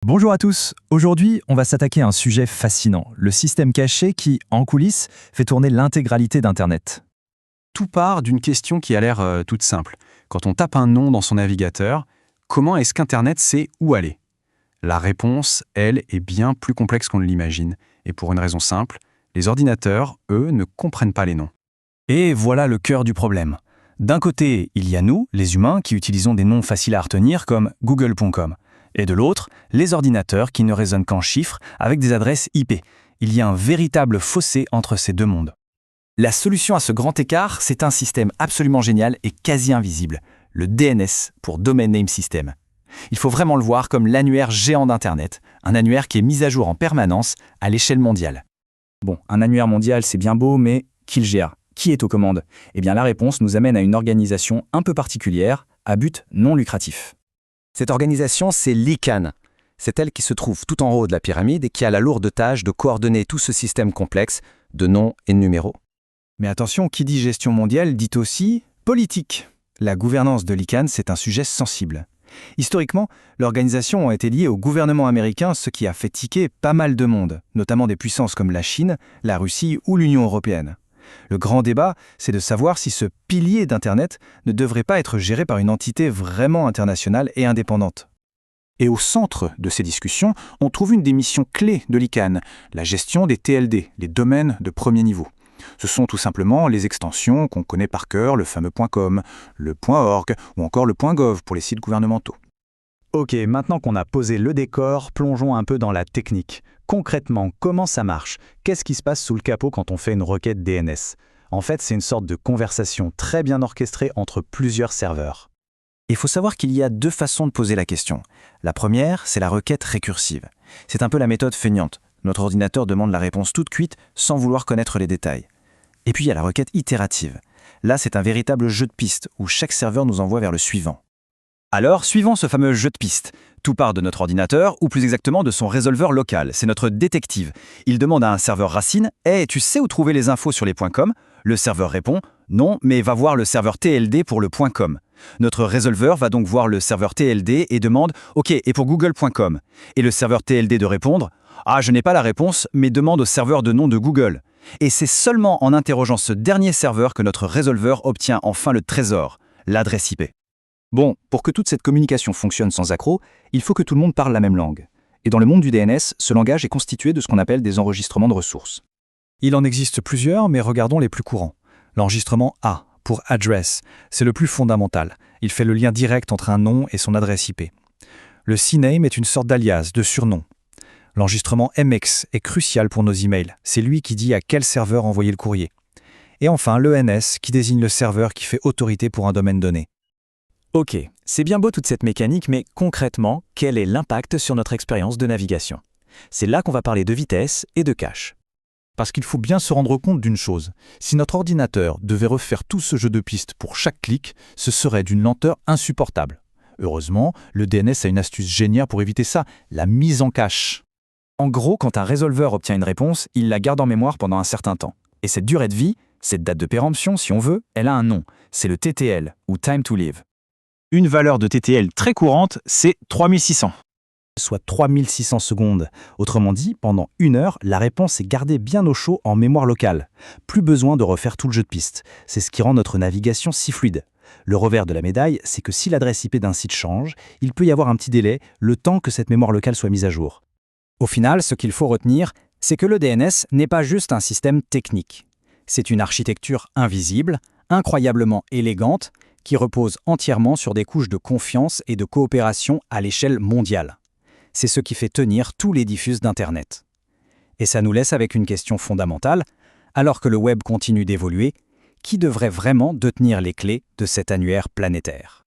Bonjour à tous, aujourd'hui on va s'attaquer à un sujet fascinant, le système caché qui, en coulisses, fait tourner l'intégralité d'Internet. Tout part d'une question qui a l'air toute simple. Quand on tape un nom dans son navigateur, comment est-ce qu'Internet sait où aller? La réponse, elle, est bien plus complexe qu'on ne l'imagine. Et pour une raison simple, les ordinateurs, eux, ne comprennent pas les noms. Et voilà le cœur du problème. D'un côté, il y a nous, les humains, qui utilisons des noms faciles à retenir comme google.com. Et de l'autre, les ordinateurs qui ne raisonnent qu'en chiffres avec des adresses IP. Il y a un véritable fossé entre ces deux mondes. La solution à ce grand écart, c'est un système absolument génial et quasi invisible, le DNS pour Domain Name System. Il faut vraiment le voir comme l'annuaire géant d'Internet, un annuaire qui est mis à jour en permanence à l'échelle mondiale. Bon, un annuaire mondial, c'est bien beau, mais qui le gère? Qui est aux commandes? Eh bien, la réponse nous amène à une organisation un peu particulière, à but non lucratif. Cette organisation, c'est l'ICANN. C'est elle qui se trouve tout en haut de la pyramide et qui a la lourde tâche de coordonner tout ce système complexe de noms et de numéros. Mais attention, qui dit gestion mondiale dit aussi politique. La gouvernance de l'ICANN, c'est un sujet sensible. Historiquement, l'organisation a été liée au gouvernement américain, ce qui a fait tiquer pas mal de monde, notamment des puissances comme la Chine, la Russie ou l'Union européenne. Le grand débat, c'est de savoir si ce pilier d'Internet ne devrait pas être géré par une entité vraiment internationale et indépendante. Et au centre de ces discussions, on trouve une des missions clés de l'ICANN, la gestion des TLD, les domaines de premier niveau. Ce sont tout simplement les extensions qu'on connaît par cœur, le fameux .com, le .org ou encore le .gov pour les sites gouvernementaux. Ok, maintenant qu'on a posé le décor, plongeons un peu dans la technique. Concrètement, comment ça marche? Qu'est-ce qui se passe sous le capot quand on fait une requête DNS? En fait, c'est une sorte de conversation très bien orchestrée entre plusieurs serveurs. Il faut savoir qu'il y a deux façons de poser la question. La première, c'est la requête récursive. C'est un peu la méthode feignante. Notre ordinateur demande la réponse toute cuite sans vouloir connaître les détails. Et puis il y a la requête itérative. Là, c'est un véritable jeu de pistes où chaque serveur nous envoie vers le suivant. Alors, suivons ce fameux jeu de pistes. Tout part de notre ordinateur, ou plus exactement de son résolveur local. C'est notre détective. Il demande à un serveur racine « Hey, tu sais où trouver les infos sur les .com ?» Le serveur répond « Non, mais va voir le serveur TLD pour le .com ». Notre résolveur va donc voir le serveur TLD et demande « Ok, et pour google.com ?» Et le serveur TLD de répondre « Ah, je n'ai pas la réponse, mais demande au serveur de nom de Google ». Et c'est seulement en interrogeant ce dernier serveur que notre résolveur obtient enfin le trésor, l'adresse IP. Bon, pour que toute cette communication fonctionne sans accroc, il faut que tout le monde parle la même langue. Et dans le monde du DNS, ce langage est constitué de ce qu'on appelle des enregistrements de ressources. Il en existe plusieurs, mais regardons les plus courants. L'enregistrement A, pour address, c'est le plus fondamental. Il fait le lien direct entre un nom et son adresse IP. Le CNAME est une sorte d'alias, de surnom. L'enregistrement MX est crucial pour nos emails. C'est lui qui dit à quel serveur envoyer le courrier. Et enfin, l'ENS, qui désigne le serveur qui fait autorité pour un domaine donné. Ok, c'est bien beau toute cette mécanique, mais concrètement, quel est l'impact sur notre expérience de navigation? C'est là qu'on va parler de vitesse et de cache. Parce qu'il faut bien se rendre compte d'une chose, si notre ordinateur devait refaire tout ce jeu de pistes pour chaque clic, ce serait d'une lenteur insupportable. Heureusement, le DNS a une astuce géniale pour éviter ça, la mise en cache. En gros, quand un résolveur obtient une réponse, il la garde en mémoire pendant un certain temps. Et cette durée de vie, cette date de péremption si on veut, elle a un nom, c'est le TTL, ou Time to Live. Une valeur de TTL très courante, c'est 3600. Soit 3600 secondes. Autrement dit, pendant 1 heure, la réponse est gardée bien au chaud en mémoire locale. Plus besoin de refaire tout le jeu de pistes. C'est ce qui rend notre navigation si fluide. Le revers de la médaille, c'est que si l'adresse IP d'un site change, il peut y avoir un petit délai, le temps que cette mémoire locale soit mise à jour. Au final, ce qu'il faut retenir, c'est que le DNS n'est pas juste un système technique. C'est une architecture invisible, incroyablement élégante, qui repose entièrement sur des couches de confiance et de coopération à l'échelle mondiale. C'est ce qui fait tenir tous les diffuses d'Internet. Et ça nous laisse avec une question fondamentale, alors que le web continue d'évoluer, qui devrait vraiment détenir les clés de cet annuaire planétaire ?